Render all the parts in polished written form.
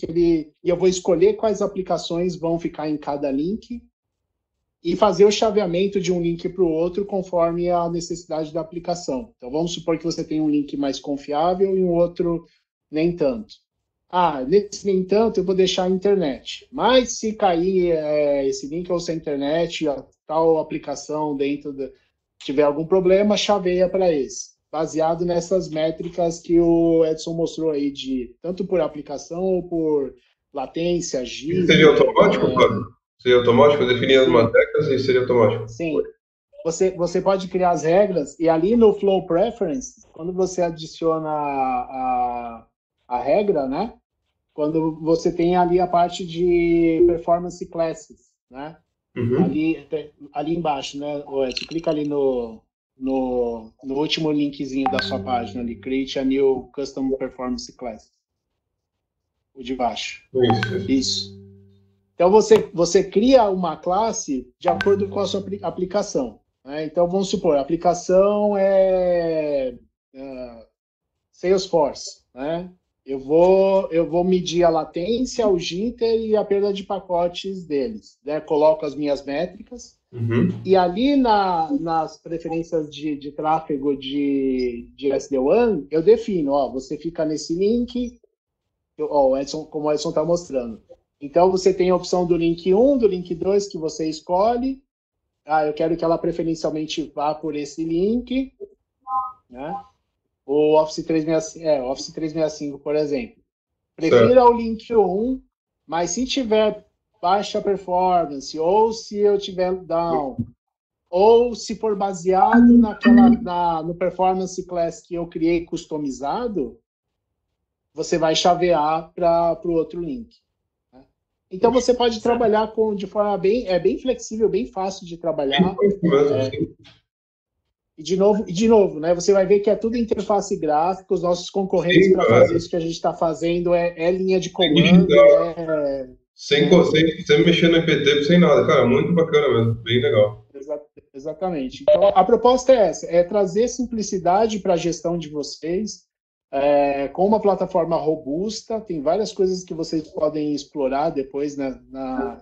e eu vou escolher quais aplicações vão ficar em cada link e fazer o chaveamento de um link para o outro conforme a necessidade da aplicação. Então, vamos supor que você tem um link mais confiável e um outro nem tanto. Nesse nem tanto, eu vou deixar a internet. Mas se cair esse link ou se a internet, a tal aplicação tiver algum problema, chaveia para esse. Baseado nessas métricas que o Edson mostrou aí, tanto por aplicação ou por latência, Isso giro... seria automático, Fábio? Seria automático? Eu definia as regras e seria automático? Sim. Você pode criar as regras e ali no Flow Preference, quando você adiciona a regra, né? Quando você tem ali a parte de Performance Classes, né? Uhum. Ali embaixo, né? Você clica ali no último linkzinho da sua página ali, Create a New Custom Performance Class. O de baixo. Isso. Então, você cria uma classe de acordo com a sua aplicação. Né? Então, vamos supor, a aplicação é Salesforce. Né? Eu vou medir a latência, o jitter e a perda de pacotes deles. Né? Coloco as minhas métricas. Uhum. E ali nas preferências de tráfego de SD-WAN, eu defino, você fica nesse link, como o Edson está mostrando. Então, você tem a opção do link 1, do link 2, que você escolhe. Eu quero que ela preferencialmente vá por esse link. Né? O Office 365, por exemplo. Prefira o link 1, mas se tiver baixa performance, ou se eu tiver down, ou se for baseado no Performance Class que eu criei customizado, você vai chavear para o outro link. Então, você pode trabalhar de forma bem flexível, bem fácil de trabalhar. E de novo, né? Você vai ver que é tudo interface gráfica, os nossos concorrentes para fazer isso que a gente está fazendo é linha de comando. Sem mexer no IPT, sem nada. Cara, muito bacana mesmo, bem legal. Exatamente. Então, a proposta é essa, é trazer simplicidade para a gestão de vocês, com uma plataforma robusta, tem várias coisas que vocês podem explorar depois na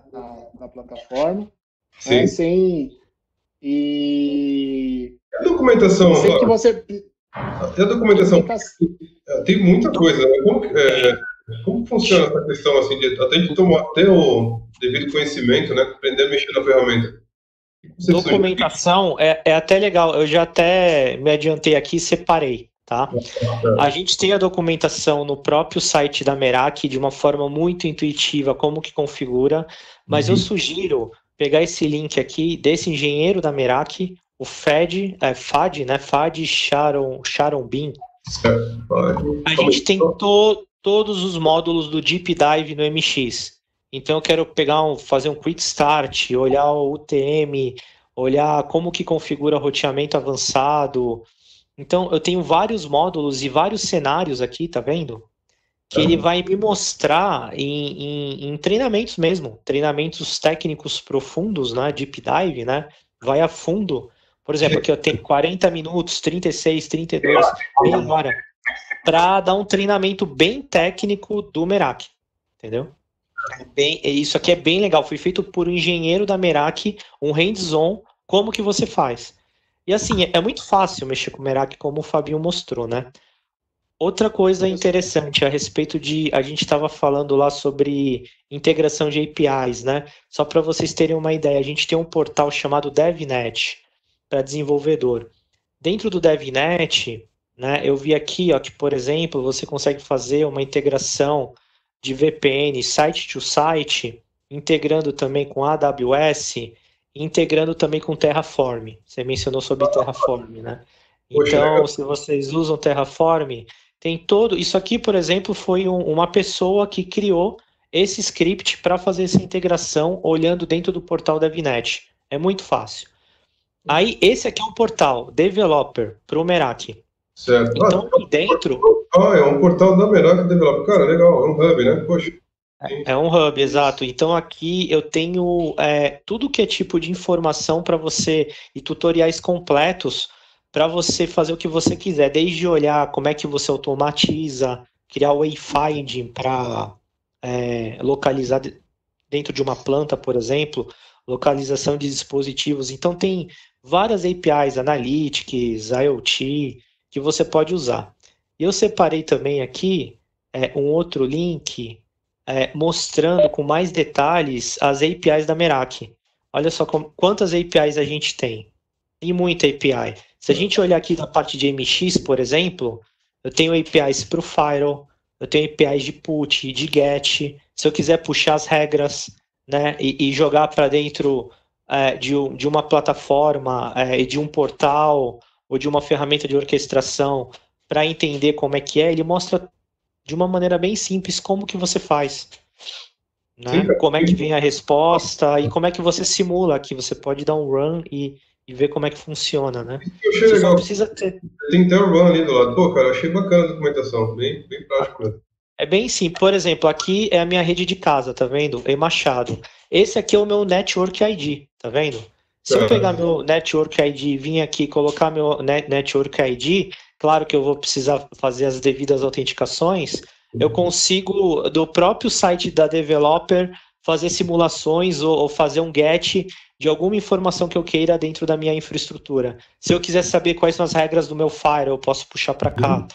plataforma. Sim. E a documentação? Sei que você... A documentação tem muita coisa, né? Como funciona essa questão assim, de ter o devido conhecimento, né? Aprender a mexer na ferramenta? Documentação é até legal, eu já até me adiantei aqui e separei. Tá? A gente tem a documentação no próprio site da Merak de uma forma muito intuitiva, como que configura, mas eu sugiro pegar esse link aqui desse engenheiro da Merak, o Fad Sharon Bin. A gente tem todos os módulos do Deep Dive no MX. Então eu quero fazer um Quick Start, olhar o UTM, olhar como que configura roteamento avançado. Então, eu tenho vários módulos e vários cenários aqui, tá vendo? Que ele vai me mostrar em treinamentos mesmo, treinamentos técnicos profundos, né? Deep Dive, né? Vai a fundo. Por exemplo, aqui eu tenho 40 minutos, 36, 32, meia hora, para dar um treinamento bem técnico do Merak, entendeu? Isso aqui é bem legal, foi feito por um engenheiro da Merak, um hands-on, como que você faz. E assim, é muito fácil mexer com o Merak, como o Fabinho mostrou, né? Outra coisa interessante a respeito a gente estava falando lá sobre integração de APIs, né? Só para vocês terem uma ideia, a gente tem um portal chamado DevNet para desenvolvedor. Dentro do DevNet, né, eu vi aqui, ó, que, por exemplo, você consegue fazer uma integração de VPN site to site, integrando também com AWS, integrando também com Terraform. Você mencionou sobre Terraform, né? Então, se vocês usam Terraform, tem todo... Isso aqui, por exemplo, foi uma pessoa que criou esse script para fazer essa integração olhando dentro do portal DevNet. É muito fácil. Aí, esse aqui é um portal, Developer, para o Merak. Certo. Então, aqui dentro... é um portal da Merak Developer. Cara, legal, é um hub, né? Poxa. É um hub, exato. Então aqui eu tenho tudo que é tipo de informação para você e tutoriais completos para você fazer o que você quiser, desde olhar como é que você automatiza, criar o wayfinding para localizar dentro de uma planta, por exemplo, localização de dispositivos. Então tem várias APIs, Analytics, IoT, que você pode usar. E eu separei também aqui um outro link mostrando com mais detalhes as APIs da Meraki. Olha só quantas APIs a gente tem. Tem muita API. Se a gente olhar aqui na parte de MX, por exemplo, eu tenho APIs para o Firewall, eu tenho APIs de put, de get. Se eu quiser puxar as regras, né, e jogar para dentro de uma plataforma, de um portal ou de uma ferramenta de orquestração para entender como é que ele mostra de uma maneira bem simples como que você faz. Né? Como é que vem a resposta e como é que você simula, que você pode dar um run e ver como é que funciona, né? Eu achei legal. Precisa ter... Tem até o run ali do lado. Pô, cara, eu achei bacana a documentação, bem prático mesmo. É bem simples. Por exemplo, aqui é a minha rede de casa, tá vendo? Em Machado. Esse aqui é o meu Network ID, tá vendo? Se eu pegar meu Network ID, vir aqui e colocar meu Network ID, claro que eu vou precisar fazer as devidas autenticações, eu consigo, do próprio site da developer, fazer simulações ou fazer um get de alguma informação que eu queira dentro da minha infraestrutura. Se eu quiser saber quais são as regras do meu Firewall, eu posso puxar para cá.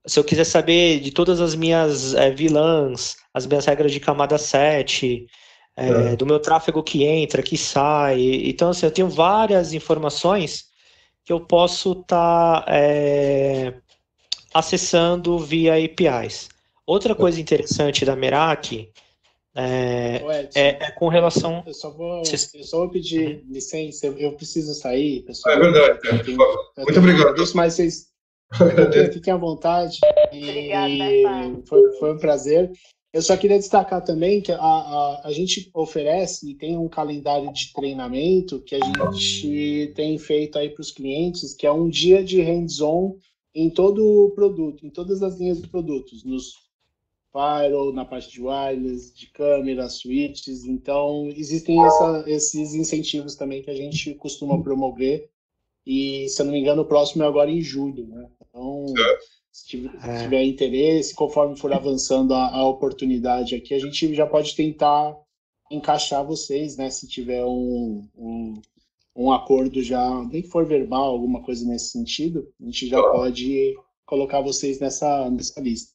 Se eu quiser saber de todas as minhas VLANs, as minhas regras de camada 7, do meu tráfego que entra, que sai. Então, assim, eu tenho várias informações que eu posso estar acessando via APIs. Outra coisa interessante da Meraki com relação... Eu só vou pedir licença, eu preciso sair, pessoal. É verdade. Muito obrigado. Mas vocês fiquem à vontade. Foi um prazer. Eu só queria destacar também que a gente oferece e tem um calendário de treinamento que a gente tem feito aí para os clientes, que é um dia de hands-on em todo o produto, em todas as linhas de produtos, nos firewall, na parte de wireless, de câmera, switches. Então, existem esses incentivos também que a gente costuma promover. E, se eu não me engano, o próximo é agora em julho, né? Então, se tiver interesse, conforme for avançando a oportunidade aqui, a gente já pode tentar encaixar vocês, né? Se tiver um acordo já, nem que for verbal, alguma coisa nesse sentido, a gente já pode colocar vocês nessa lista.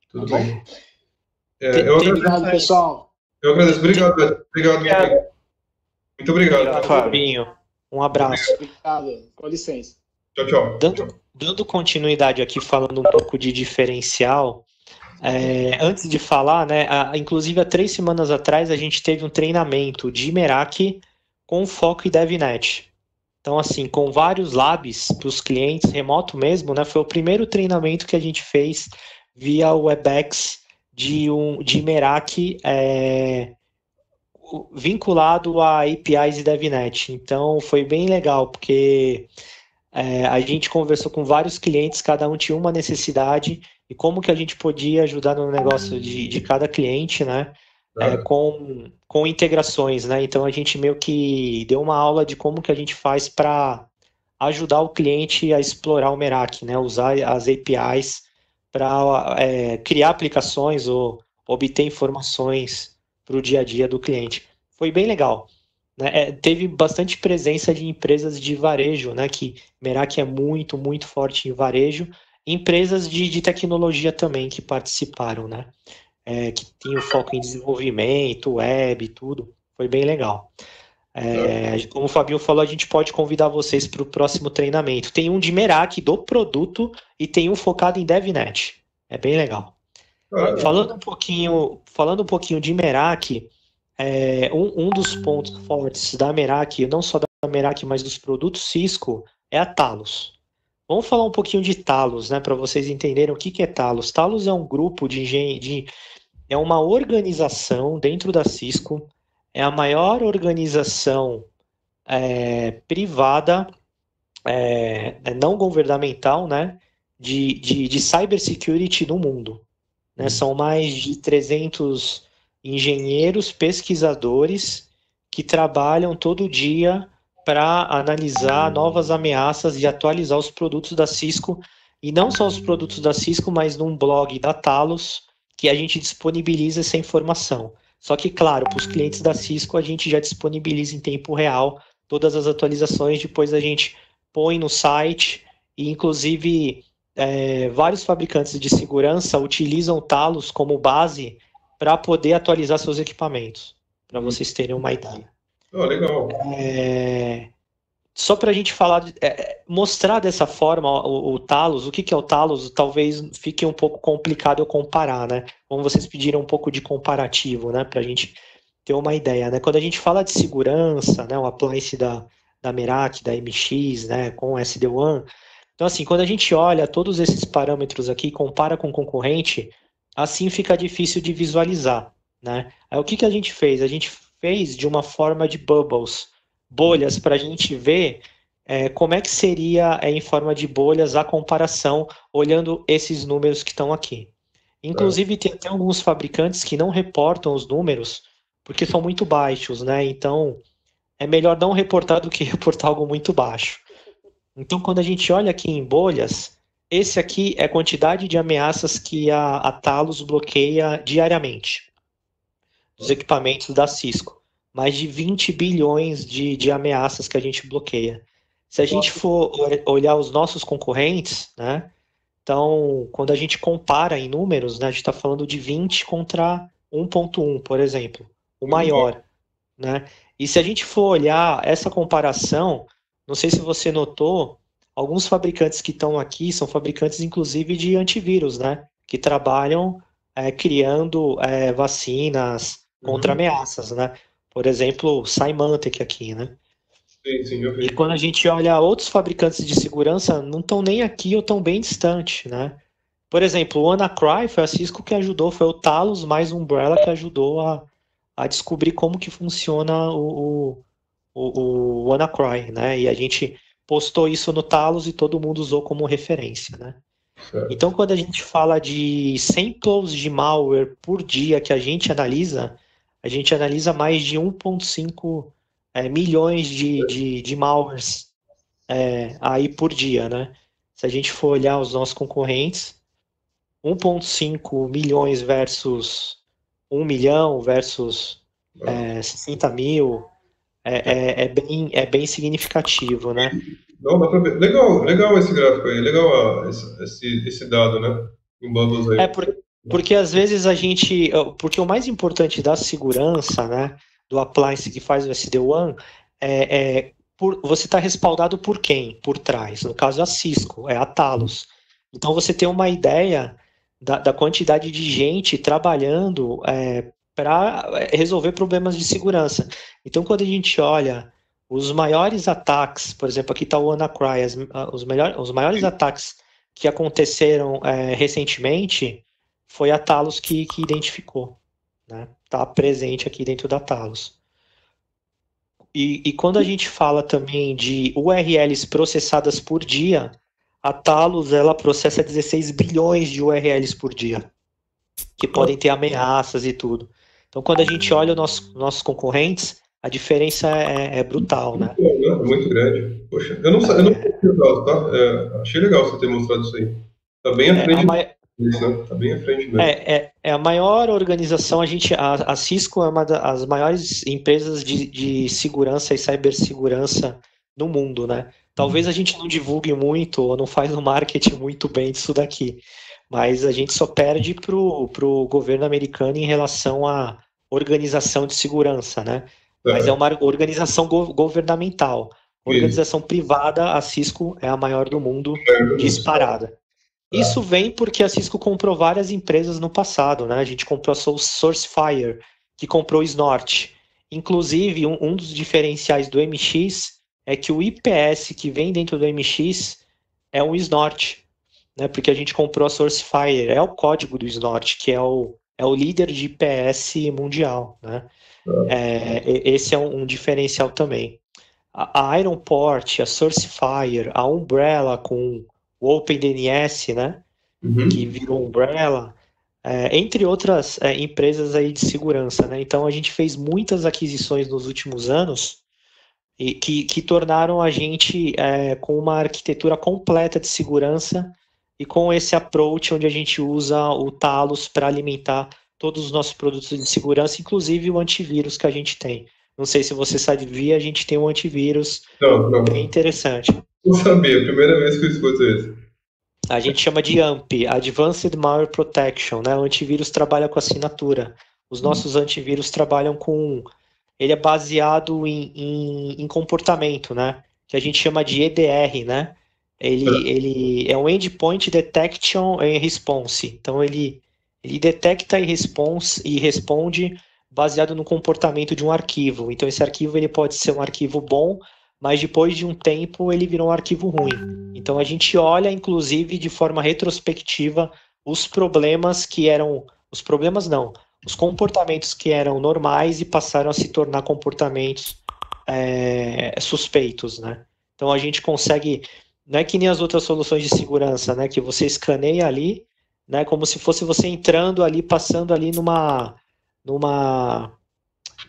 Tudo bem. Obrigado, pessoal. Eu agradeço. Obrigado. Muito obrigado. Fabinho. Um abraço. Obrigado. Com licença. Tchau. Dando continuidade aqui, falando um pouco de diferencial, antes de falar, né, inclusive há 3 semanas atrás a gente teve um treinamento de Meraki com foco em DevNet. Então, assim, com vários labs para os clientes, remoto mesmo, né, foi o primeiro treinamento que a gente fez via Webex de Meraki vinculado a APIs e DevNet. Então, foi bem legal, porque a gente conversou com vários clientes, cada um tinha uma necessidade, e como que a gente podia ajudar no negócio de cada cliente, né? Com integrações, né? Então, a gente meio que deu uma aula de como que a gente faz para ajudar o cliente a explorar o Meraki, né? Usar as APIs para criar aplicações ou obter informações para o dia a dia do cliente. Foi bem legal. Né? Teve bastante presença de empresas de varejo, né? Que Meraki é muito, muito forte em varejo. Empresas de tecnologia também que participaram, né? Que tinham foco em desenvolvimento, web, tudo. Foi bem legal. Como o Fabinho falou, a gente pode convidar vocês para o próximo treinamento. Tem um de Meraki, do produto, e tem um focado em DevNet. É bem legal. Falando um pouquinho de Meraki, um dos pontos fortes da Meraki, não só da Meraki, mas dos produtos Cisco, é a Talos. Vamos falar um pouquinho de Talos, né, para vocês entenderem o que é Talos. Talos é um grupo é uma organização dentro da Cisco, é a maior organização privada, não governamental, né, de cybersecurity no mundo. Né? São mais de 300 engenheiros, pesquisadores que trabalham todo dia para analisar novas ameaças e atualizar os produtos da Cisco, e não só os produtos da Cisco, mas num blog da Talos, que a gente disponibiliza essa informação. Só que, claro, para os clientes da Cisco, a gente já disponibiliza em tempo real todas as atualizações, depois a gente põe no site, e inclusive vários fabricantes de segurança utilizam o Talos como base para poder atualizar seus equipamentos, para vocês terem uma ideia. Legal. Só para a gente falar, mostrar dessa forma o Talos, o que é o Talos, talvez fique um pouco complicado eu comparar, né? Como vocês pediram um pouco de comparativo, né? Para a gente ter uma ideia, né? Quando a gente fala de segurança, né? O appliance da Meraki, da MX, né? Com SD-WAN. Então, assim, quando a gente olha todos esses parâmetros aqui, compara com o concorrente, assim fica difícil de visualizar, né? Aí o que a gente fez? A gente fez de uma forma de bubbles, bolhas, para a gente ver como é que seria em forma de bolhas a comparação, olhando esses números que estão aqui. Inclusive, tem até alguns fabricantes que não reportam os números, porque são muito baixos, né? Então, é melhor não reportar do que reportar algo muito baixo. Então, quando a gente olha aqui em bolhas, esse aqui é a quantidade de ameaças que a Talos bloqueia diariamente dos equipamentos da Cisco. Mais de 20 bilhões de ameaças que a gente bloqueia. Se a gente for olhar os nossos concorrentes, né? Então, quando a gente compara em números, né, a gente está falando de 20 contra 1.1, por exemplo, o maior, né? E se a gente for olhar essa comparação, não sei se você notou, alguns fabricantes que estão aqui são fabricantes, inclusive, de antivírus, né? Que trabalham criando vacinas contra ameaças, né? Por exemplo, o Symantec aqui, né? Sim, eu vi. E quando a gente olha outros fabricantes de segurança, não estão nem aqui ou estão bem distante, né? Por exemplo, o WannaCry foi a Cisco que ajudou, foi o Talos mais Umbrella que ajudou a descobrir como que funciona o WannaCry, né? E a gente postou isso no Talos e todo mundo usou como referência, né? Certo. Então, quando a gente fala de samples de malware por dia que a gente analisa mais de 1,5 milhões de malwares aí por dia, né? Se a gente for olhar os nossos concorrentes, 1,5 milhões versus 1 milhão versus 60 mil, é bem significativo, né? Não, dá pra ver. Legal esse gráfico aí, legal esse dado, né? Em bubbles aí. Porque às vezes porque o mais importante da segurança, né, do appliance que faz o SD-WAN, você está respaldado por quem? Por trás. No caso, a Cisco, é a Talos. Então, você tem uma ideia da quantidade de gente trabalhando para resolver problemas de segurança. Então, quando a gente olha os maiores ataques, por exemplo, aqui está o WannaCry, os maiores ataques que aconteceram recentemente, foi a Talos que identificou, né? Está presente aqui dentro da Talos. E quando a gente fala também de URLs processadas por dia, a Talos ela processa 16 bilhões de URLs por dia, que podem ter ameaças e tudo. Então, quando a gente olha os nossos concorrentes, a diferença é brutal, né? É muito grande. Poxa, eu não sabia, tá? Achei legal você ter mostrado isso aí. Tá bem à frente disso, né? Tá bem à frente mesmo. É a maior organização, a Cisco é uma das maiores empresas de segurança e cibersegurança no mundo, né? Talvez a gente não divulgue muito ou não faz um marketing muito bem disso daqui, mas a gente só perde pro governo americano em relação à organização de segurança, né? Mas é uma organização governamental. Organização privada, a Cisco é a maior do mundo, disparada. Isso vem porque a Cisco comprou várias empresas no passado, né? A gente comprou a SourceFire, que comprou o Snort. Inclusive, um dos diferenciais do MX é que o IPS que vem dentro do MX é um Snort, né? Porque a gente comprou a SourceFire, é o código do Snort, que é o líder de IPS mundial, né? Esse é um diferencial também. A Ironport, a SourceFire, a Umbrella com o OpenDNS, né? Que virou Umbrella, entre outras empresas aí de segurança, né? Então a gente fez muitas aquisições nos últimos anos e que tornaram a gente com uma arquitetura completa de segurança e com esse approach onde a gente usa o Talos para alimentar todos os nossos produtos de segurança, inclusive o antivírus que a gente tem. Não sei se você sabia, a gente tem um antivírus bem interessante. Não sabia, primeira vez que eu escuto isso. A gente chama de AMP, Advanced Malware Protection, né? O antivírus trabalha com assinatura. Os nossos antivírus trabalham com... Ele é baseado em comportamento, né? Que a gente chama de EDR, né? Ele é um Endpoint Detection and Response. Então, ele detecta e responde baseado no comportamento de um arquivo. Então, esse arquivo ele pode ser um arquivo bom, mas depois de um tempo ele virou um arquivo ruim. Então, a gente olha, inclusive, de forma retrospectiva, os problemas que eram... Os problemas não. Os comportamentos que eram normais e passaram a se tornar comportamentos suspeitos, né? Então, a gente consegue... Não é que nem as outras soluções de segurança, né? Que você escaneia ali, né? Como se fosse você entrando ali, passando ali numa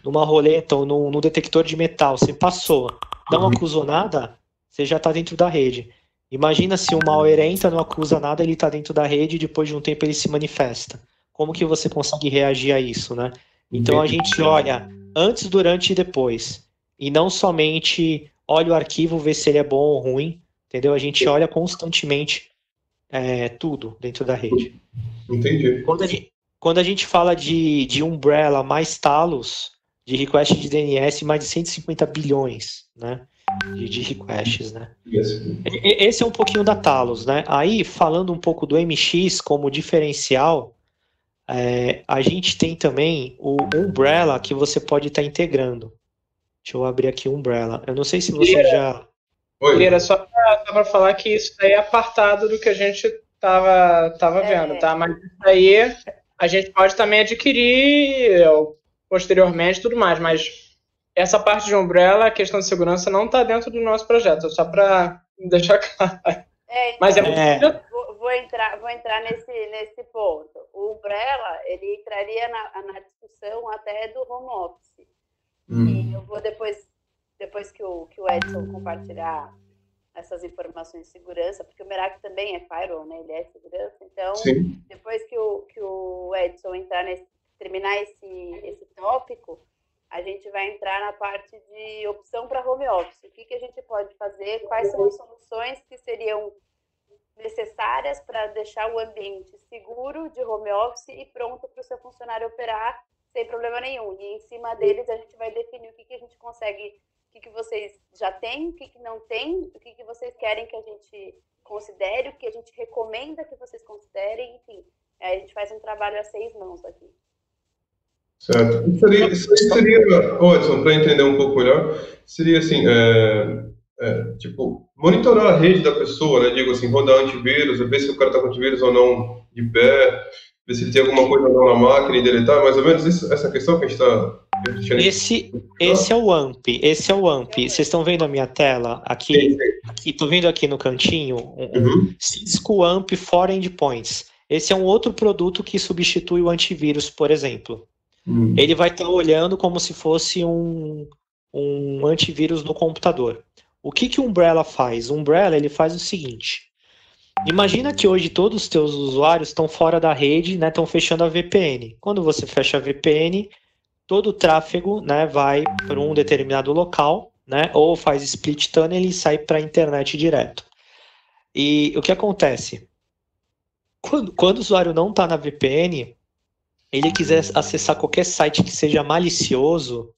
roleta ou num detector de metal. Você passou, não acusou nada, você já está dentro da rede. Imagina se o malware entra, não acusa nada, ele está dentro da rede e depois de um tempo ele se manifesta. Como que você consegue reagir a isso, né? Então a gente olha antes, durante e depois. E não somente olha o arquivo, vê se ele é bom ou ruim, entendeu? A gente olha constantemente tudo dentro da rede. Entendi. Quando a gente fala de Umbrella mais Talos, de request de DNS, mais de 150 bilhões, né? De requests, né? Esse é um pouquinho da Talos, né? Aí, falando um pouco do MX como diferencial, a gente tem também o Umbrella que você pode estar integrando. Deixa eu abrir aqui o Umbrella. Eu não sei se você já... Era só para falar que isso aí é apartado do que a gente tava vendo, tá? Mas isso aí a gente pode também adquirir posteriormente e tudo mais, mas essa parte de Umbrella, a questão de segurança, não está dentro do nosso projeto, só para deixar claro. Então, mas vou entrar nesse ponto. O Umbrella, ele entraria na discussão até do home office. E eu vou depois que o Edson compartilhar essas informações de segurança, porque o Merak também é firewall, né? Ele é segurança. Então, Sim. Depois que o Edson terminar esse tópico, a gente vai entrar na parte de opção para home office. O que a gente pode fazer? Quais são as soluções que seriam necessárias para deixar o ambiente seguro de home office e pronto para o seu funcionário operar sem problema nenhum. E em cima deles a gente vai definir o que a gente consegue, o que vocês já têm, o que não tem, o que vocês querem que a gente considere, o que a gente recomenda que vocês considerem, enfim. A gente faz um trabalho a 6 mãos aqui. Certo. Isso seria, Edson, para entender um pouco melhor, seria assim, tipo, monitorar a rede da pessoa, né? Digo assim, rodar antivírus, ver se o cara está com antivírus ou não de pé, ver se ele tem alguma coisa ou não na máquina e deletar, mais ou menos essa questão que a gente está... Esse é o AMP, Vocês estão vendo a minha tela? Aqui, estou vendo aqui no cantinho, Cisco AMP for Endpoints. Esse é um outro produto que substitui o antivírus, por exemplo. Ele vai estar olhando como se fosse um antivírus no computador. O que o Umbrella faz? O Umbrella ele faz o seguinte. Imagina que hoje todos os teus usuários estão fora da rede, né, estão fechando a VPN. Quando você fecha a VPN, todo o tráfego, né, vai para um determinado local, né, ou faz split tunnel e sai para a internet direto. E o que acontece? Quando o usuário não está na VPN, ele quiser acessar qualquer site que seja malicioso,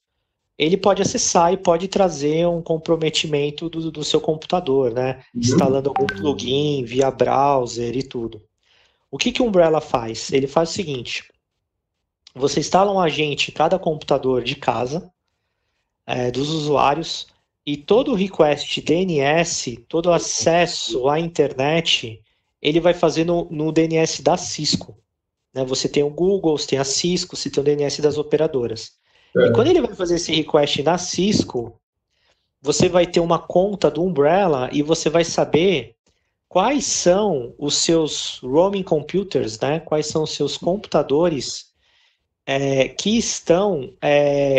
ele pode acessar e pode trazer um comprometimento do seu computador, né? Instalando algum plugin via browser e tudo. O que o Umbrella faz? Ele faz o seguinte: você instala um agente em cada computador de casa, dos usuários, e todo request DNS, todo acesso à internet, ele vai fazer no DNS da Cisco. Né? Você tem o Google, você tem a Cisco, você tem o DNS das operadoras. E quando ele vai fazer esse request na Cisco, você vai ter uma conta do Umbrella e você vai saber quais são os seus roaming computers, né? Quais são os seus computadores que estão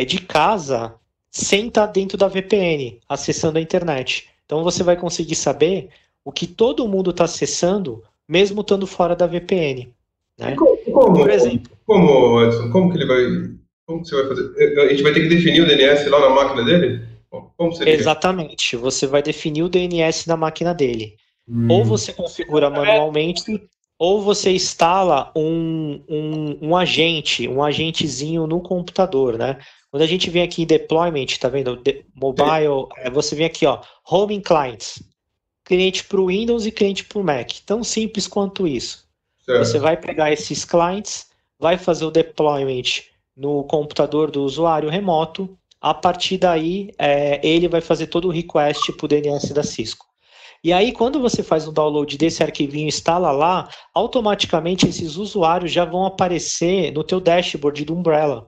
de casa sem estar dentro da VPN, acessando a internet. Então você vai conseguir saber o que todo mundo está acessando, mesmo estando fora da VPN. Né? Por exemplo. Como, Edson, como que ele vai... Como que você vai fazer? A gente vai ter que definir o DNS lá na máquina dele? Como seria? Exatamente. Você vai definir o DNS na máquina dele. Ou você configura manualmente, ou você instala um agentezinho no computador, né? Quando a gente vem aqui em deployment, tá vendo? Mobile, você vem aqui, ó, Home Clients. Cliente para o Windows e cliente para o Mac. Tão simples quanto isso. Certo. Você vai pegar esses clients, vai fazer o deployment no computador do usuário remoto. A partir daí, ele vai fazer todo o request para o DNS da Cisco. E aí, quando você faz o download desse arquivinho e instala lá, automaticamente esses usuários já vão aparecer no teu dashboard do Umbrella.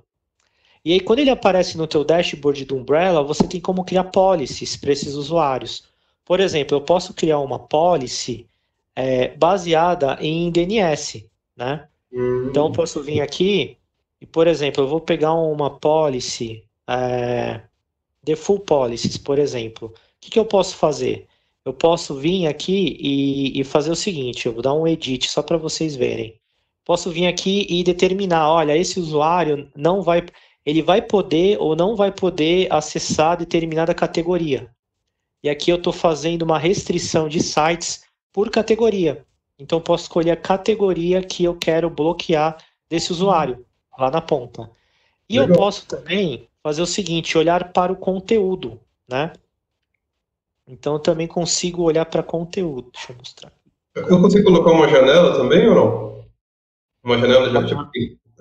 E aí, quando ele aparece no teu dashboard do Umbrella, você tem como criar policies para esses usuários. Por exemplo, eu posso criar uma policy baseada em DNS, né? Então, eu posso vir aqui e, por exemplo, eu vou pegar uma policy, default policies, por exemplo. O que eu posso fazer? Eu posso vir aqui e fazer o seguinte, eu vou dar um edit só para vocês verem. Posso vir aqui e determinar, olha, esse usuário ele vai poder ou não vai poder acessar determinada categoria. E aqui eu estou fazendo uma restrição de sites por categoria. Então eu posso escolher a categoria que eu quero bloquear desse usuário, lá na ponta. E eu posso também fazer o seguinte, olhar para o conteúdo, né? Então eu também consigo olhar para conteúdo. Deixa eu mostrar. Eu consigo colocar uma janela também ou não? Uma janela tipo,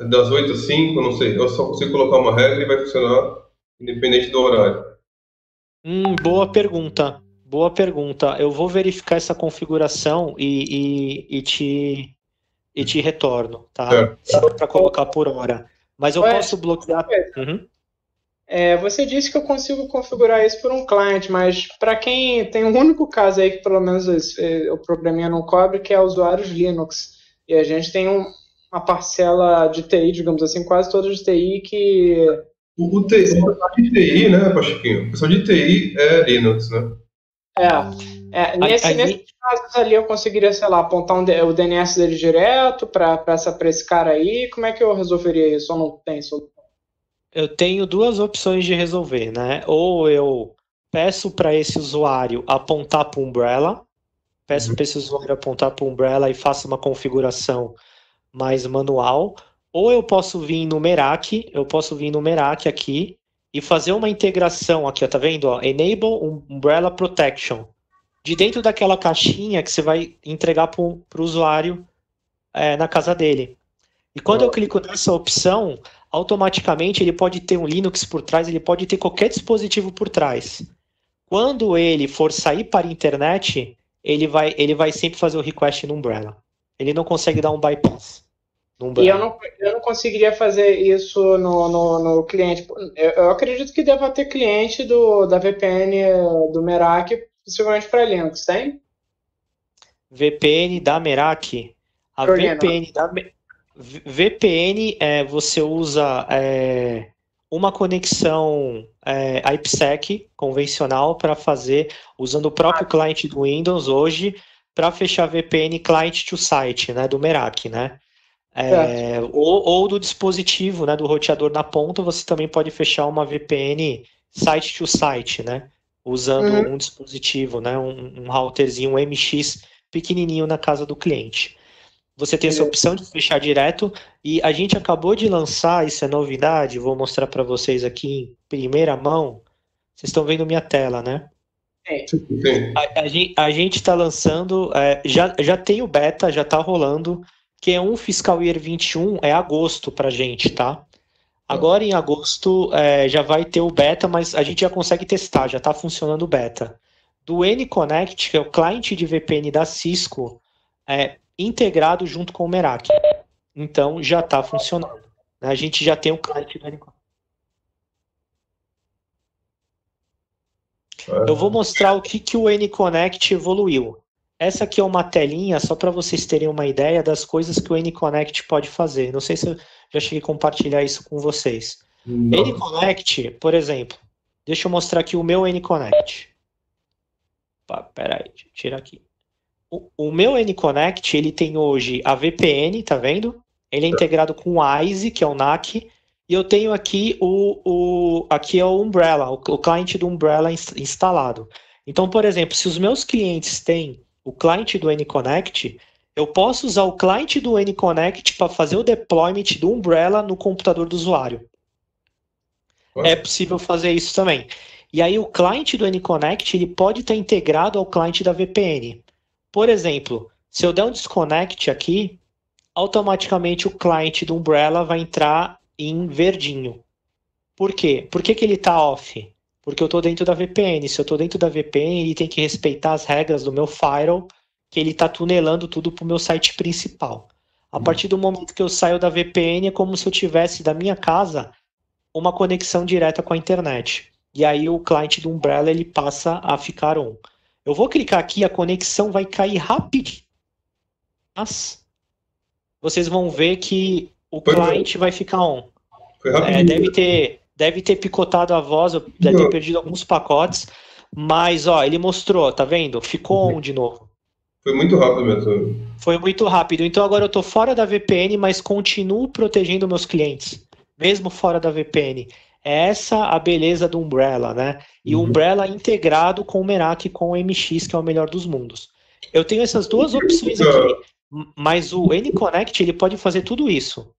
das 8 às 5, não sei. Eu só consigo colocar uma regra e vai funcionar independente do horário. Boa pergunta. Boa pergunta. Eu vou verificar essa configuração e te retorno, tá? Se for para colocar por hora. Mas eu posso bloquear. Você disse que eu consigo configurar isso por um client, mas para quem tem um único caso aí que pelo menos o programinha não cobre, que é usuários Linux. E a gente tem uma parcela de TI, digamos assim, quase toda de TI que... O pessoal de TI, né, Pachequinho? O pessoal de TI é Linux, né? Nesses casos ali eu conseguiria, sei lá, apontar o DNS dele direto para esse cara aí. Como é que eu resolveria isso? Ou não tem solução? Eu tenho duas opções de resolver, né? Ou eu peço para esse usuário apontar para o Umbrella, e faço uma configuração mais manual, ou eu posso vir no Merak, aqui e fazer uma integração aqui, ó, tá vendo? Ó, Enable Umbrella Protection. De dentro daquela caixinha que você vai entregar para o usuário na casa dele. E quando eu clico nessa opção, automaticamente ele pode ter um Linux por trás, ele pode ter qualquer dispositivo por trás. Quando ele for sair para a internet, ele vai sempre fazer o request no Umbrella. Ele não consegue dar um bypass. E eu não conseguiria fazer isso no cliente. Eu acredito que deva ter cliente da VPN do Merak, possivelmente para Linux, tem? VPN da Merak? A VPN da VPN, você usa uma conexão IPsec convencional para fazer, usando o próprio cliente do Windows hoje, para fechar VPN client to site, né, do Merak, né? Ou do dispositivo, né, do roteador na ponta, você também pode fechar uma VPN site to site, né? Usando um dispositivo, né, um routerzinho, um MX pequenininho na casa do cliente. Você tem essa opção de fechar direto, e a gente acabou de lançar, isso é novidade, vou mostrar para vocês aqui em primeira mão. Vocês estão vendo minha tela, né? A gente está lançando, já tem o beta, já está rolando, que é Fiscal Year 21, é agosto para a gente, tá? Agora em agosto já vai ter o beta, mas a gente já consegue testar, já está funcionando o beta. Do NConnect, que é o cliente de VPN da Cisco, integrado junto com o Merak. Então, já está funcionando. A gente já tem o cliente do NConnect. Eu vou mostrar o que o NConnect evoluiu. Essa aqui é uma telinha, só para vocês terem uma ideia das coisas que o NConnect pode fazer. Não sei se eu já cheguei a compartilhar isso com vocês. NConnect, por exemplo, deixa eu mostrar aqui o meu NConnect. Peraí, deixa eu tirar aqui. O meu NConnect, ele tem hoje a VPN, tá vendo? Ele é integrado com o ISE, que é o NAC, e eu tenho aqui aqui é o Umbrella, o cliente do Umbrella instalado. Então, por exemplo, se os meus clientes têm o cliente do NConnect, eu posso usar o cliente do NConnect para fazer o deployment do Umbrella no computador do usuário. É possível fazer isso também. E aí o cliente do NConnect, ele pode estar integrado ao cliente da VPN. Por exemplo, se eu der um disconnect aqui, automaticamente o cliente do Umbrella vai entrar em verdinho. Por quê? Por que ele está off? Porque eu estou dentro da VPN. Se eu estou dentro da VPN, ele tem que respeitar as regras do meu firewall, que ele está tunelando tudo para o meu site principal. A partir do momento que eu saio da VPN, é como se eu tivesse da minha casa uma conexão direta com a internet. E aí o cliente do Umbrella ele passa a ficar on. Eu vou clicar aqui, a conexão vai cair rapidinho. Mas vocês vão ver que o cliente vai ficar on. Deve ter picotado a voz, deve ter perdido alguns pacotes, mas ó, ele mostrou, tá vendo? Ficou on de novo. Foi muito rápido mesmo. Foi muito rápido. Então agora eu tô fora da VPN, mas continuo protegendo meus clientes, mesmo fora da VPN. É essa a beleza do Umbrella, né? E o Umbrella integrado com o Merak, com o MX, que é o melhor dos mundos. Eu tenho essas duas opções aqui, mas o NConnect, ele pode fazer tudo isso.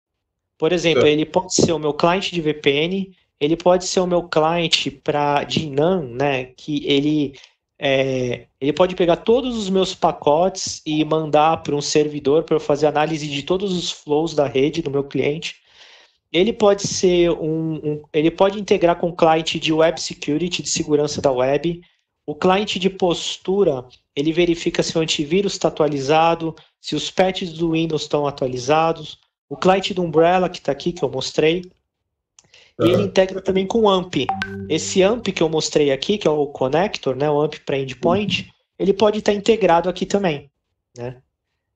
Por exemplo, ele pode ser o meu cliente de VPN, ele pode ser o meu cliente de NAN, né? Que ele pode pegar todos os meus pacotes e mandar para um servidor para eu fazer análise de todos os flows da rede do meu cliente. Ele pode ser ele pode integrar com o cliente de web security, de segurança da web. O cliente de postura, ele verifica se o antivírus está atualizado, se os patches do Windows estão atualizados. O cliente do Umbrella, que está aqui, que eu mostrei. E ele integra também com o AMP. Esse AMP que eu mostrei aqui, que é o connector, né, o AMP para endpoint, ele pode estar integrado aqui também, né?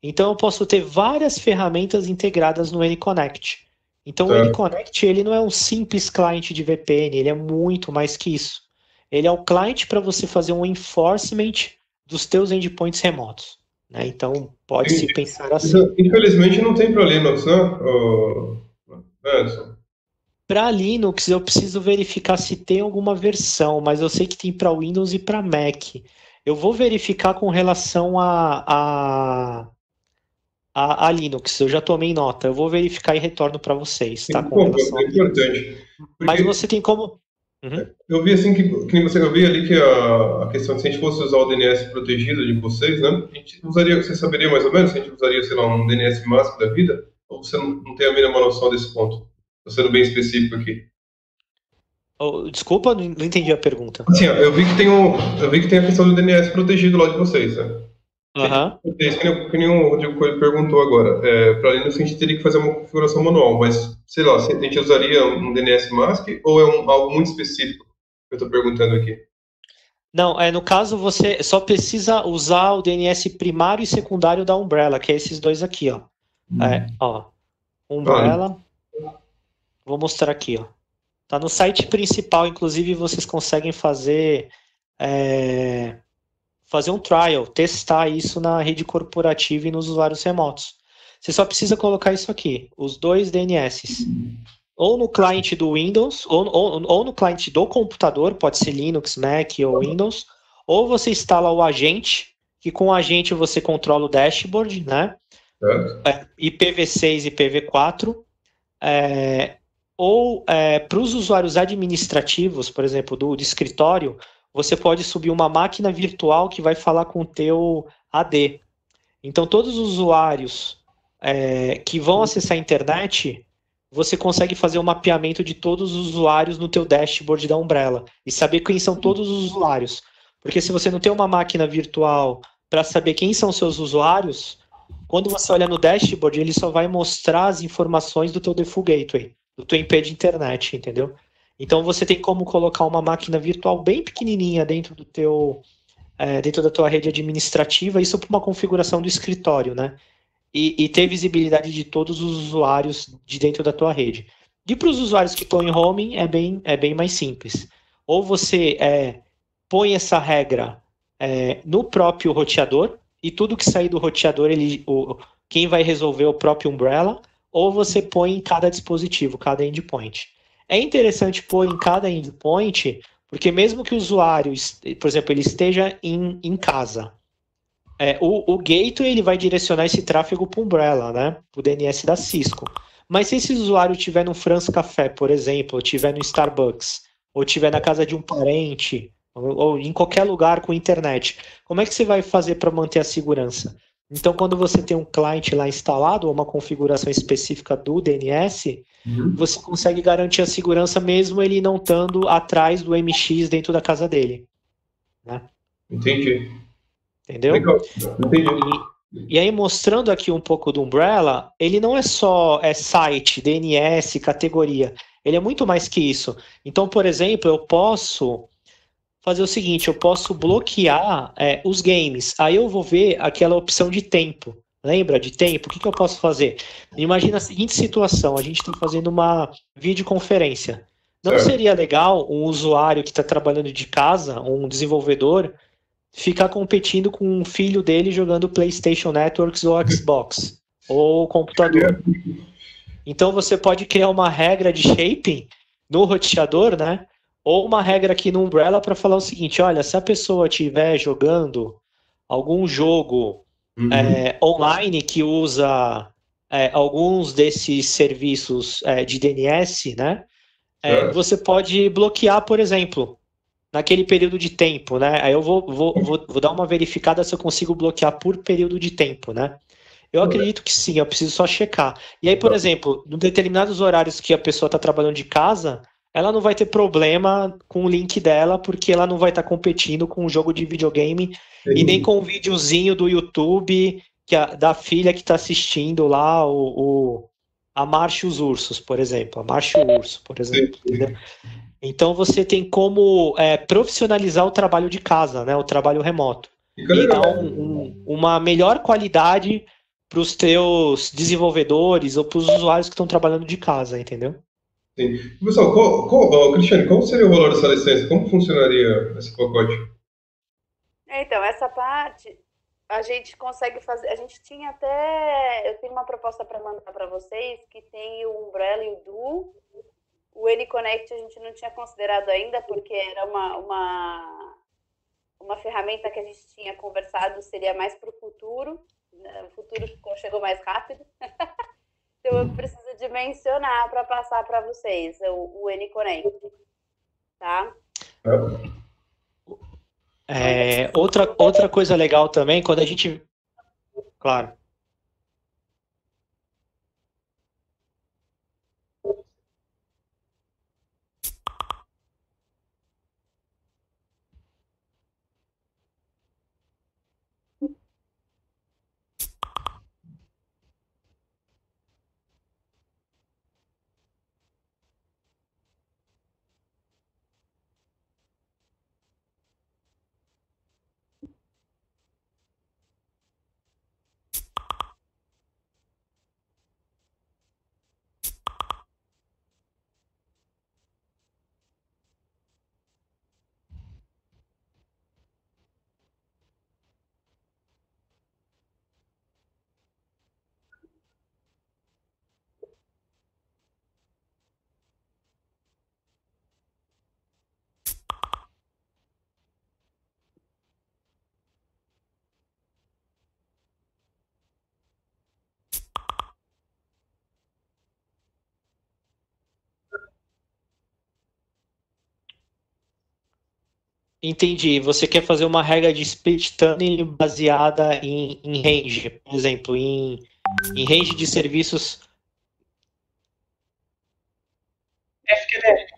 Então eu posso ter várias ferramentas integradas no NConnect. Então o NConnect, ele não é um simples cliente de VPN, ele é muito mais que isso. Ele é o cliente para você fazer um enforcement dos teus endpoints remotos, né? Então pode-se pensar assim. Infelizmente não tem para Linux, né, Edson? Para Linux eu preciso verificar se tem alguma versão, mas eu sei que tem para Windows e para Mac. Eu vou verificar com relação a Linux, eu já tomei nota. Eu vou verificar e retorno para vocês, tá? Com relação é importante. Mas você tem como... Eu vi assim que eu vi ali que a questão de se a gente fosse usar o DNS protegido de vocês, né? A gente usaria, você saberia mais ou menos se a gente usaria, sei lá, um DNS mask da vida? Ou você não tem a mínima noção desse ponto? Estou sendo bem específico aqui. Desculpa, não entendi a pergunta. Assim, eu vi que tem a questão do DNS protegido lá de vocês, né? Que nem o Rodrigo Coelho perguntou agora. Para Linux a gente teria que fazer uma configuração manual, mas, sei lá, a gente usaria um DNS mask ou é algo muito específico que eu estou perguntando aqui? Não, no caso você só precisa usar o DNS primário e secundário da Umbrella, que é esses dois aqui, ó. Umbrella. Vou mostrar aqui, ó. Tá no site principal, inclusive vocês conseguem fazer um trial, testar isso na rede corporativa e nos usuários remotos. Você só precisa colocar isso aqui, os dois DNS. Ou no cliente do Windows, ou no cliente do computador, pode ser Linux, Mac ou Windows, ou você instala o agente, que com o agente você controla o dashboard, né? IPv6 e IPv4. Ou para os usuários administrativos, por exemplo, do escritório, você pode subir uma máquina virtual que vai falar com o teu AD. Então, todos os usuários que vão acessar a internet, você consegue fazer um mapeamento de todos os usuários no teu dashboard da Umbrella e saber quem são todos os usuários. Porque se você não tem uma máquina virtual para saber quem são seus usuários, quando você olha no dashboard, ele só vai mostrar as informações do teu default gateway, do teu IP de internet, entendeu? Então você tem como colocar uma máquina virtual bem pequenininha dentro dentro da tua rede administrativa, isso para uma configuração do escritório, né? E ter visibilidade de todos os usuários de dentro da tua rede. E para os usuários que estão em roaming é bem mais simples. Ou você põe essa regra no próprio roteador e tudo que sair do roteador, quem vai resolver é o próprio Umbrella, ou você põe em cada dispositivo, cada endpoint. É interessante pôr em cada endpoint, porque mesmo que o usuário, por exemplo, ele esteja em casa, o gateway ele vai direcionar esse tráfego para o Umbrella, né? Para o DNS da Cisco. Mas se esse usuário estiver no France Café, por exemplo, ou estiver no Starbucks, ou estiver na casa de um parente, ou em qualquer lugar com internet, como é que você vai fazer para manter a segurança? Então, quando você tem um cliente lá instalado, ou uma configuração específica do DNS, você consegue garantir a segurança mesmo ele não estando atrás do MX dentro da casa dele. Né? Entendi. Entendeu? Legal. Entendi. E aí, mostrando aqui um pouco do Umbrella, ele não é só site, DNS, categoria. Ele é muito mais que isso. Então, por exemplo, eu posso fazer o seguinte, eu posso bloquear os games. Aí eu vou ver aquela opção de tempo. Lembra de tempo? O que eu posso fazer? Imagina a seguinte situação, a gente está fazendo uma videoconferência. Não seria legal um usuário que está trabalhando de casa, um desenvolvedor, ficar competindo com um filho dele jogando PlayStation Networks ou Xbox, ou computador. Então você pode criar uma regra de shaping no roteador, né? Ou uma regra aqui no Umbrella para falar o seguinte, olha, se a pessoa estiver jogando algum jogo online que usa alguns desses serviços de DNS, né? Você pode bloquear, por exemplo, naquele período de tempo, né? Aí eu vou dar uma verificada se eu consigo bloquear por período de tempo, né? Eu acredito que sim, eu preciso só checar. E aí, por exemplo, em determinados horários que a pessoa está trabalhando de casa, ela não vai ter problema com o link dela, porque ela não vai estar competindo com o jogo de videogame e nem com o videozinho do YouTube da filha que está assistindo lá a Marcha e os Ursos, por exemplo. A Marcha e o Urso, por exemplo. Entendeu? Então você tem como profissionalizar o trabalho de casa, né? O trabalho remoto. E dar uma melhor qualidade para os teus desenvolvedores ou para os usuários que estão trabalhando de casa, entendeu? Sim. Pessoal, Cristiane, qual seria o valor dessa licença? Como funcionaria esse pacote? Então, essa parte a gente consegue fazer. A gente tinha até. Eu tenho uma proposta para mandar para vocês que tem o Umbrella e o Duo. O AnyConnect a gente não tinha considerado ainda, porque era uma ferramenta que a gente tinha conversado, seria mais para o futuro. O futuro chegou mais rápido. Então eu preciso de mencionar para passar para vocês o AnyConnect. Tá? Outra coisa legal também, quando a gente... Claro. Entendi. Você quer fazer uma regra de split tunneling baseada em range, por exemplo, em range de serviços. FQDR.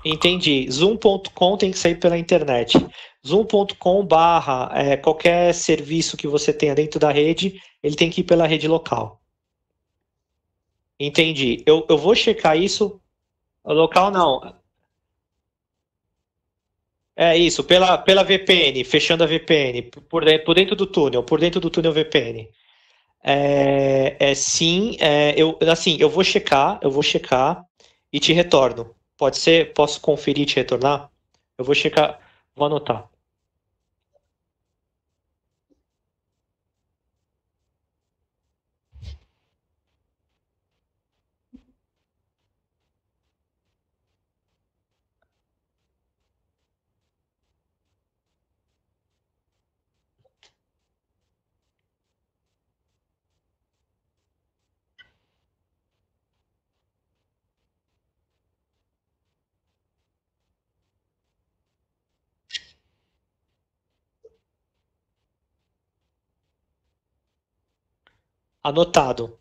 Entendi. Zoom.com tem que sair pela internet. Zoom.com/ qualquer serviço que você tenha dentro da rede, ele tem que ir pela rede local. Entendi. Eu vou checar isso. Local não. É isso, pela VPN, fechando a VPN, por dentro do túnel VPN. Sim, eu vou checar e te retorno. Pode ser? Posso conferir e te retornar? Eu vou checar, vou anotar.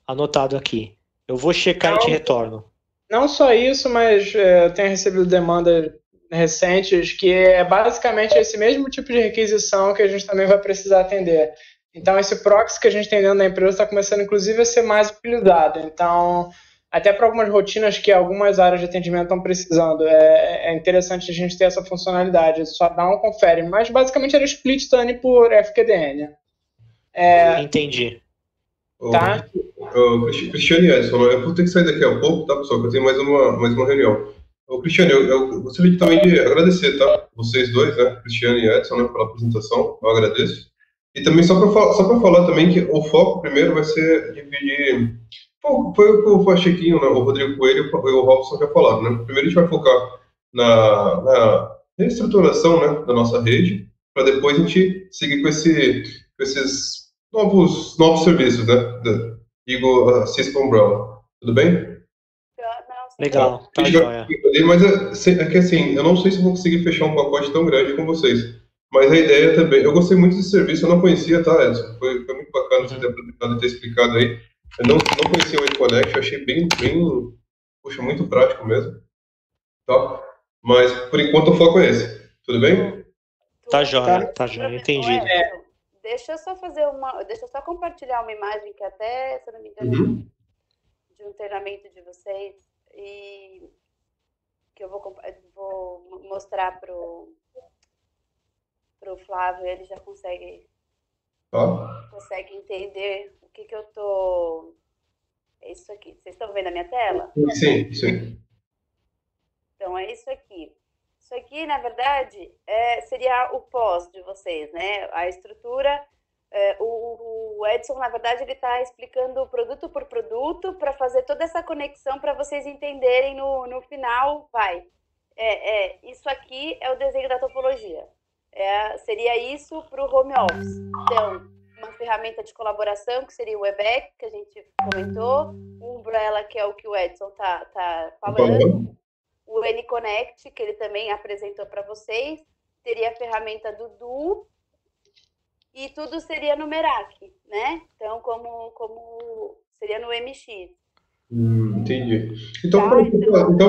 Anotado aqui. Eu vou checar e te retorno. Não só isso, mas eu tenho recebido demandas recentes que é basicamente esse mesmo tipo de requisição que a gente também vai precisar atender. Então, esse proxy que a gente tem dentro da empresa está começando, inclusive, a ser mais utilizado. Então, até para algumas rotinas que algumas áreas de atendimento estão precisando, é interessante a gente ter essa funcionalidade. Só dá um confere. Mas, basicamente, era split tuning por FQDN. Entendi. Tá? Cristiane e Edson, eu vou ter que sair daqui a pouco, tá, pessoal? Que eu tenho mais uma reunião. Cristiane, eu gostaria também de agradecer, tá? Vocês dois, né? Cristiane e Edson, né? Pela apresentação, eu agradeço. E também só para falar também que o foco primeiro vai ser dividir. Foi o que o Pachequinho, né? O Rodrigo Coelho e o Robson já falaram, né? Primeiro a gente vai focar na reestruturação, né, da nossa rede, para depois a gente seguir com esses novos serviços, né? Digo, Cisco Umbrella. Tudo bem? Legal, tá joia. Mas é que assim, eu não sei se vou conseguir fechar um pacote tão grande com vocês. Mas a ideia também, eu gostei muito desse serviço, eu não conhecia, tá, Edson? Foi muito bacana você ter explicado aí. Eu não conhecia o WeConnect, eu achei bem, poxa, muito prático mesmo. Tá? Mas, por enquanto, o foco é esse. Tudo bem? Tá joia, entendi. Deixa eu só compartilhar uma imagem que até, se eu não me engano, de um treinamento de vocês, e que eu vou mostrar pro Flávio, ele já consegue entender o que eu tô... É isso aqui. Vocês estão vendo a minha tela? Sim. Então, é isso aqui. Isso aqui, na verdade, seria o pós de vocês, né? A estrutura... O Edson, na verdade, ele está explicando produto por produto para fazer toda essa conexão para vocês entenderem no final. Isso aqui é o desenho da topologia. Seria isso para o home office. Então, uma ferramenta de colaboração, que seria o Webex, que a gente comentou, o Umbrella, que é o que o Edson tá falando, o NConnect, que ele também apresentou para vocês, teria a ferramenta do Du, e tudo seria no Merak, né? Então, como seria no MX. Entendi. Então,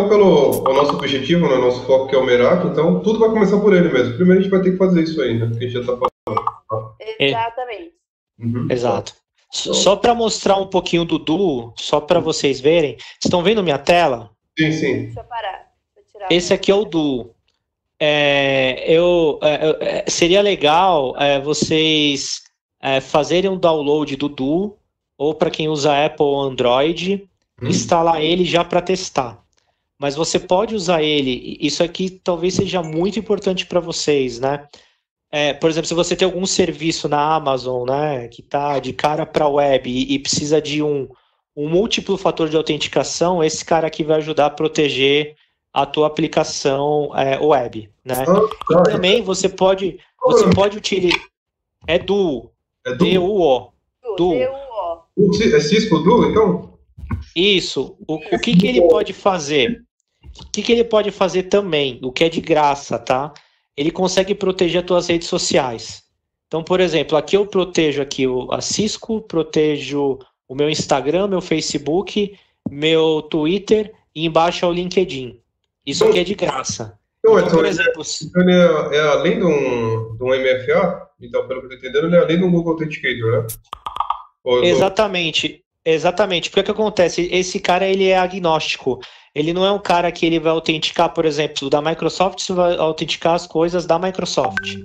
pelo nosso objetivo, né, nosso foco que é o Merak, então tudo vai começar por ele mesmo. Primeiro a gente vai ter que fazer isso aí, né? Que a gente já tá falando. Exatamente. Exato. Só para mostrar um pouquinho do Du, só para vocês verem. Vocês estão vendo minha tela? Sim. Deixa eu parar. Esse aqui é o Du. Seria legal vocês fazerem um download do Du, ou para quem usa Apple ou Android, instalar ele já para testar. Mas você pode usar ele, isso aqui talvez seja muito importante para vocês, né? Por exemplo, se você tem algum serviço na Amazon, né, que está de cara para a web e precisa de um múltiplo fator de autenticação, esse cara aqui vai ajudar a proteger a tua aplicação web, né? E também você pode utilizar... É Du. D-U-O. Du. É Cisco Du, então? Isso. O que ele pode fazer? O que ele pode fazer também, o que é de graça, tá? Ele consegue proteger as tuas redes sociais. Então, por exemplo, aqui eu protejo a Cisco, protejo o meu Instagram, meu Facebook, meu Twitter, e embaixo é o LinkedIn. Isso aqui é de graça. Então, Então, por exemplo, ele é além de um MFA? Então, pelo que eu estou entendendo, ele é além de um Google Authenticator, né? Exatamente. Porque o que acontece? Esse cara, ele é agnóstico. Ele não é um cara que ele vai autenticar, por exemplo, da Microsoft, você vai autenticar as coisas da Microsoft.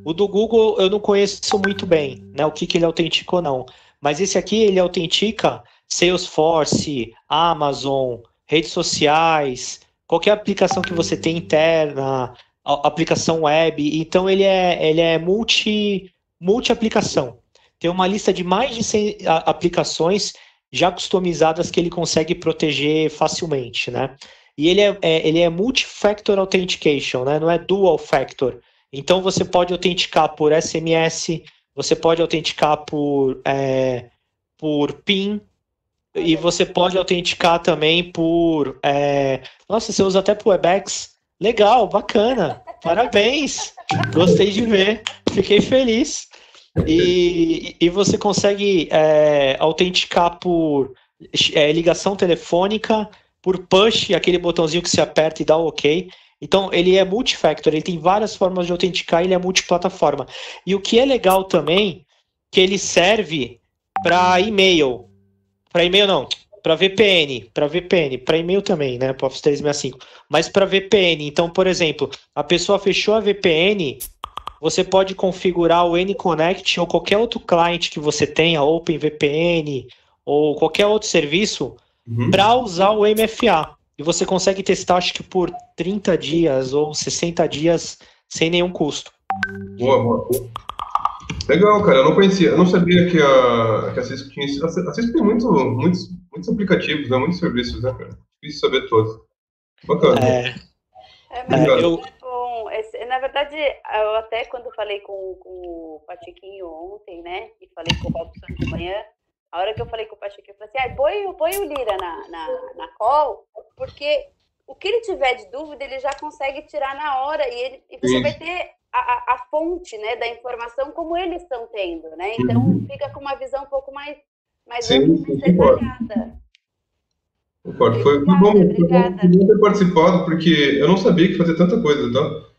O do Google eu não conheço muito bem, né? O que ele autentica ou não. Mas esse aqui, ele autentica Salesforce, Amazon, redes sociais, qualquer aplicação que você tem interna, aplicação web. Então, ele é multi-aplicação. Tem uma lista de mais de 100 aplicações já customizadas que ele consegue proteger facilmente, né? E ele é multi-factor authentication, né? Não é dual factor. Então, você pode autenticar por SMS, você pode autenticar por PIN, e você pode autenticar também por... Nossa, você usa até por Webex. Legal, bacana. Parabéns. Gostei de ver. Fiquei feliz. E você consegue autenticar por ligação telefônica, por push, aquele botãozinho que você aperta e dá o OK. Então, ele é multifactor, ele tem várias formas de autenticar, ele é multiplataforma. E o que é legal também, que ele serve para e-mail. Para e-mail não, para VPN, para e-mail também, né, para Office 365. Mas para VPN, então, por exemplo, a pessoa fechou a VPN... Você pode configurar o NConnect ou qualquer outro cliente que você tenha, OpenVPN ou qualquer outro serviço, para usar o MFA. E você consegue testar, acho que por 30 dias ou 60 dias sem nenhum custo. Boa. Legal, cara. Eu não conhecia. Eu não sabia que a Cisco tinha isso. A Cisco tem muitos aplicativos, né? Muitos serviços, né, cara? Difícil saber todos. Bacana. Na verdade, eu até quando falei com o Pachequinho ontem, né, e falei com o Robson de manhã, a hora que eu falei com o Pachequinho, eu falei assim, põe o Lira na call, porque o que ele tiver de dúvida, ele já consegue tirar na hora, e você vai ter a fonte, né, da informação como eles estão tendo, né, então fica com uma visão um pouco mais ampla, mais detalhada. Foi bom ter participado, porque eu não sabia que fazia tanta coisa, tá?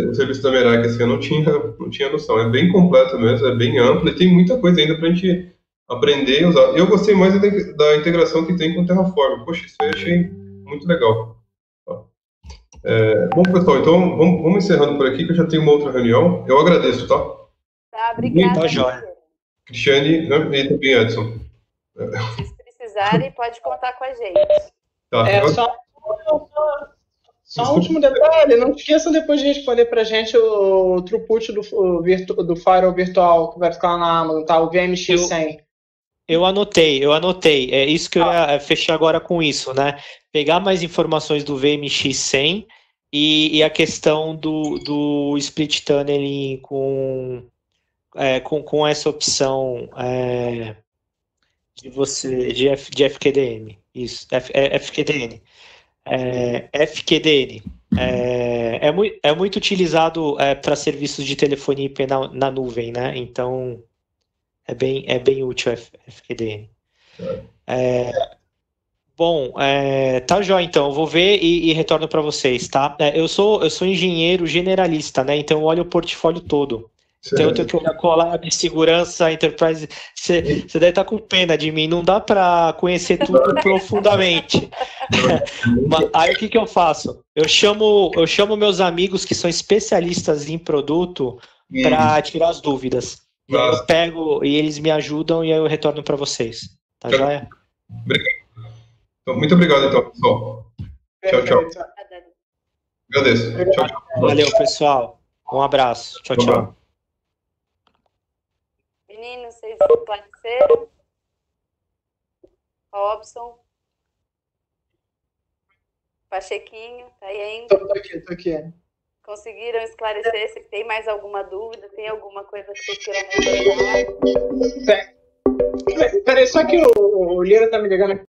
O serviço da Merak, assim, eu não tinha noção. É bem completo mesmo, é bem amplo e tem muita coisa ainda pra gente aprender e usar. Eu gostei mais da integração que tem com o Terraform. Poxa, isso aí eu achei muito legal. Bom, pessoal, então vamos encerrando por aqui, que eu já tenho uma outra reunião. Eu agradeço, tá? Tá, obrigada. Tá, joia. Cristiane, né, e também Edson. Se precisarem, pode contar com a gente. Tá, Só um último detalhe, não esqueçam depois de responder pra gente o throughput do firewall virtual que vai ficar lá na Amazon, tá? O VMX100. Eu anotei. É isso que eu ia fechar agora com isso, né? Pegar mais informações do VMX100 e a questão do split tunneling com essa opção de FQDN. Isso, FQDN. FQDN é muito utilizado para serviços de telefonia IP na nuvem, né? Então é bem útil FQDN. Bom, tá jóia, então eu vou ver e retorno para vocês, tá? Eu sou engenheiro generalista, né? Então eu olho o portfólio todo. Então eu tenho que olhar com a área de segurança, enterprise. Você deve estar com pena de mim, não dá para conhecer tudo profundamente. Aí o que eu faço? Eu chamo meus amigos que são especialistas em produto para tirar as dúvidas. E aí eu pego e eles me ajudam e aí eu retorno para vocês. Tá joia? Obrigado. Então, muito obrigado, então, pessoal. Tchau. Agradeço. Tchau. Valeu, pessoal. Um abraço. Tchau. Meninos, vocês esclareceram? Robson? Pachequinho, tá aí ainda? Tô aqui. Conseguiram esclarecer? Se tem mais alguma dúvida, tem alguma coisa que vocês queiram mencionar? Peraí, só que o Lira tá me ligando aqui.